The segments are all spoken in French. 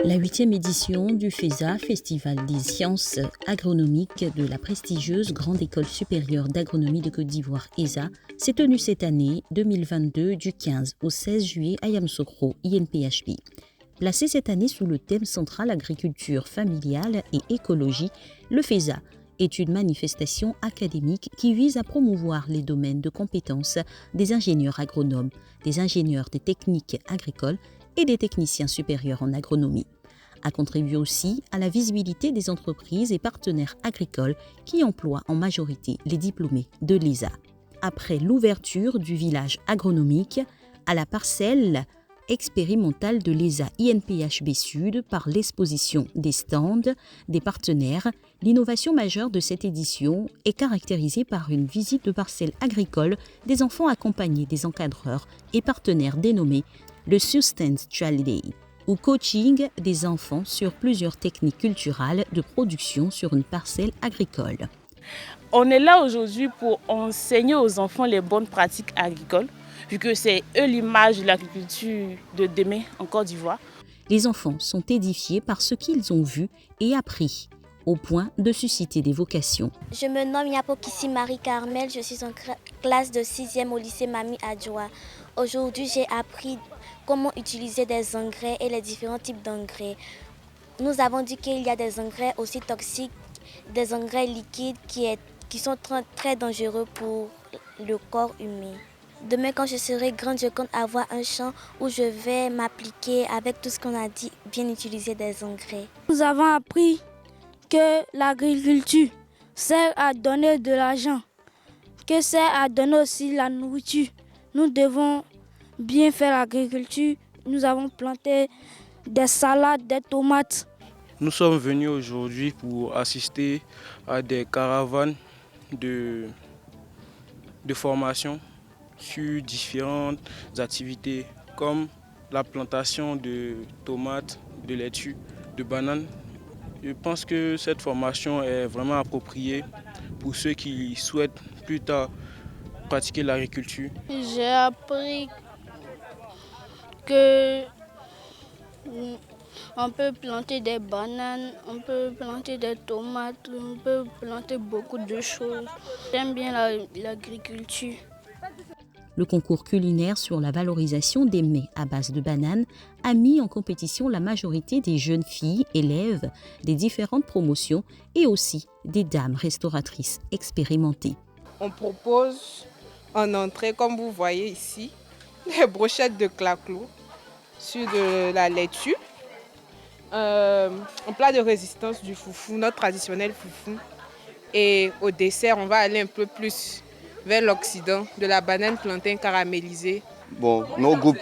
La 8e édition du FESA, Festival des sciences agronomiques de la prestigieuse Grande École supérieure d'agronomie de Côte d'Ivoire, ESA, s'est tenue cette année 2022 du 15 au 16 juillet à Yamoussoukro, INPHB. Placé cette année sous le thème central agriculture familiale et écologie, le FESA est une manifestation académique qui vise à promouvoir les domaines de compétences des ingénieurs agronomes, des ingénieurs des techniques agricoles et des techniciens supérieurs en agronomie, à contribuer aussi à la visibilité des entreprises et partenaires agricoles qui emploient en majorité les diplômés de l'ESA. Après l'ouverture du village agronomique à la parcelle expérimentale de l'ESA INPHB Sud par l'exposition des stands des partenaires, l'innovation majeure de cette édition est caractérisée par une visite de parcelles agricoles des enfants accompagnés des encadreurs et partenaires dénommés le Substance Day, ou coaching des enfants sur plusieurs techniques culturelles de production sur une parcelle agricole. On est là aujourd'hui pour enseigner aux enfants les bonnes pratiques agricoles, vu que c'est eux l'image de l'agriculture de demain en Côte d'Ivoire. Les enfants sont édifiés par ce qu'ils ont vu et appris, au point de susciter des vocations. Je me nomme Yapokissi Marie-Carmel, je suis en classe de 6e au lycée Mami Adjoa. Aujourd'hui, j'ai appris comment utiliser des engrais et les différents types d'engrais. Nous avons dit qu'il y a des engrais aussi toxiques, des engrais liquides qui sont très dangereux pour le corps humain. Demain, quand je serai grande, je compte avoir un champ où je vais m'appliquer avec tout ce qu'on a dit, bien utiliser des engrais. Nous avons appris que l'agriculture sert à donner de l'argent, que sert à donner aussi la nourriture. Nous devons bien faire l'agriculture. Nous avons planté des salades, des tomates. Nous sommes venus aujourd'hui pour assister à des caravanes de formation sur différentes activités comme la plantation de tomates, de laitue, de bananes. Je pense que cette formation est vraiment appropriée pour ceux qui souhaitent plus tard pratiquer l'agriculture. J'ai appris que on peut planter des bananes, on peut planter des tomates, on peut planter beaucoup de choses. J'aime bien l'agriculture. Le concours culinaire sur la valorisation des mets à base de bananes a mis en compétition la majorité des jeunes filles, élèves des différentes promotions et aussi des dames restauratrices expérimentées. On propose en entrée, comme vous voyez ici, des brochettes de claclou sur de la laitue, un plat de résistance du foufou, notre traditionnel foufou. Et au dessert, on va aller un peu plus vers l'Occident, de la banane plantain caramélisée. Bon, nos groupes,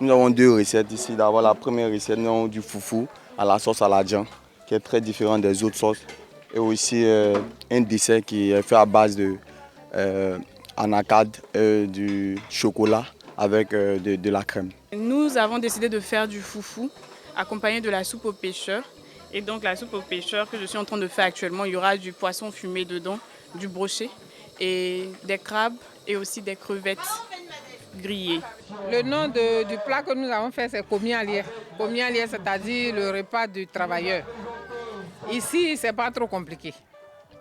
nous avons 2 recettes ici. D'abord, la première recette, nous avons du foufou à la sauce à la djan, qui est très différent des autres sauces. Et aussi un dessert qui est fait à base de anacarde, du chocolat avec de la crème. Nous avons décidé de faire du foufou accompagné de la soupe aux pêcheurs. Et donc la soupe aux pêcheurs que je suis en train de faire actuellement, il y aura du poisson fumé dedans, du brochet et des crabes et aussi des crevettes grillées. Le nom du plat que nous avons fait, c'est komi alié. Komi alié, c'est-à-dire le repas du travailleur. Ici, c'est pas trop compliqué.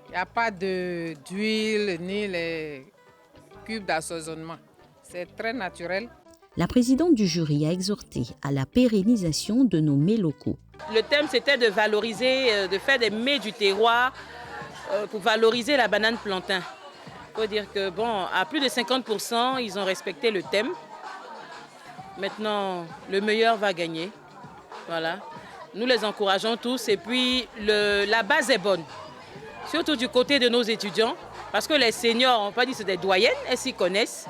Il n'y a pas d'huile ni les cubes d'assaisonnement. C'est très naturel. La présidente du jury a exhorté à la pérennisation de nos mets locaux. Le thème, c'était de valoriser, de faire des mets du terroir pour valoriser la banane plantain. Il faut dire que, bon, à plus de 50%, ils ont respecté le thème. Maintenant, le meilleur va gagner. Voilà. Nous les encourageons tous et puis la base est bonne. Surtout du côté de nos étudiants, parce que les seniors, on peut dire que c'est des doyennes, elles s'y connaissent.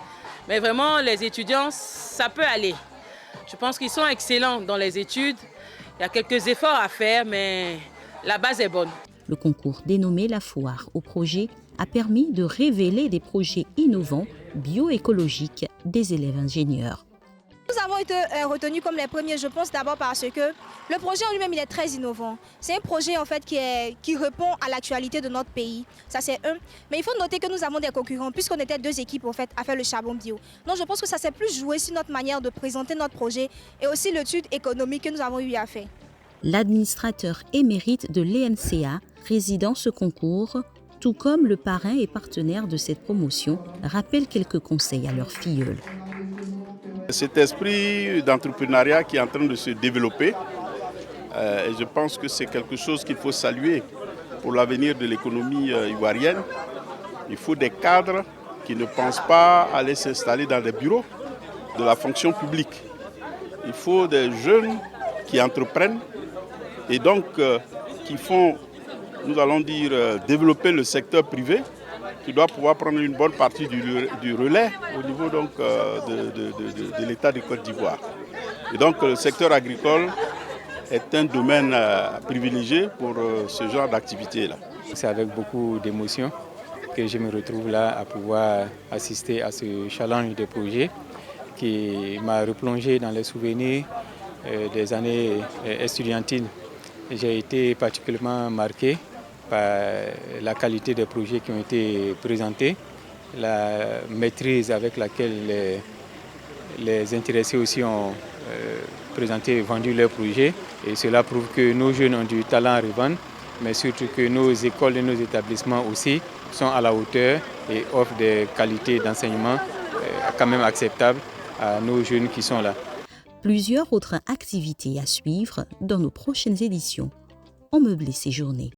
Mais vraiment, les étudiants, ça peut aller. Je pense qu'ils sont excellents dans les études. Il y a quelques efforts à faire, mais la base est bonne. Le concours dénommé La Foire au projet a permis de révéler des projets innovants bioécologiques des élèves ingénieurs. Nous avons été retenus comme les premiers, je pense d'abord parce que le projet en lui-même il est très innovant. C'est un projet en fait qui répond à l'actualité de notre pays. Ça c'est un. Mais il faut noter que nous avons des concurrents puisqu'on était 2 équipes en fait à faire le charbon bio. Donc je pense que ça s'est plus joué sur notre manière de présenter notre projet et aussi l'étude économique que nous avons eu à faire. L'administrateur émérite de l'ENCA résidant ce concours, tout comme le parrain et partenaire de cette promotion, rappelle quelques conseils à leur filleule. Cet esprit d'entrepreneuriat qui est en train de se développer, et je pense que c'est quelque chose qu'il faut saluer pour l'avenir de l'économie ivoirienne. Il faut des cadres qui ne pensent pas aller s'installer dans des bureaux de la fonction publique. Il faut des jeunes qui entreprennent et donc qui font, nous allons dire, développer le secteur privé, qui doit pouvoir prendre une bonne partie du relais au niveau donc, de l'État de Côte d'Ivoire. Et donc le secteur agricole est un domaine privilégié pour ce genre d'activité-là. C'est avec beaucoup d'émotion que je me retrouve là à pouvoir assister à ce challenge de projet qui m'a replongé dans les souvenirs des années estudiantines. J'ai été particulièrement marqué par la qualité des projets qui ont été présentés, la maîtrise avec laquelle les intéressés aussi ont présenté et vendu leurs projets. Et cela prouve que nos jeunes ont du talent à revendre, mais surtout que nos écoles et nos établissements aussi sont à la hauteur et offrent des qualités d'enseignement quand même acceptables à nos jeunes qui sont là. Plusieurs autres activités à suivre dans nos prochaines éditions ont meublé ces journées.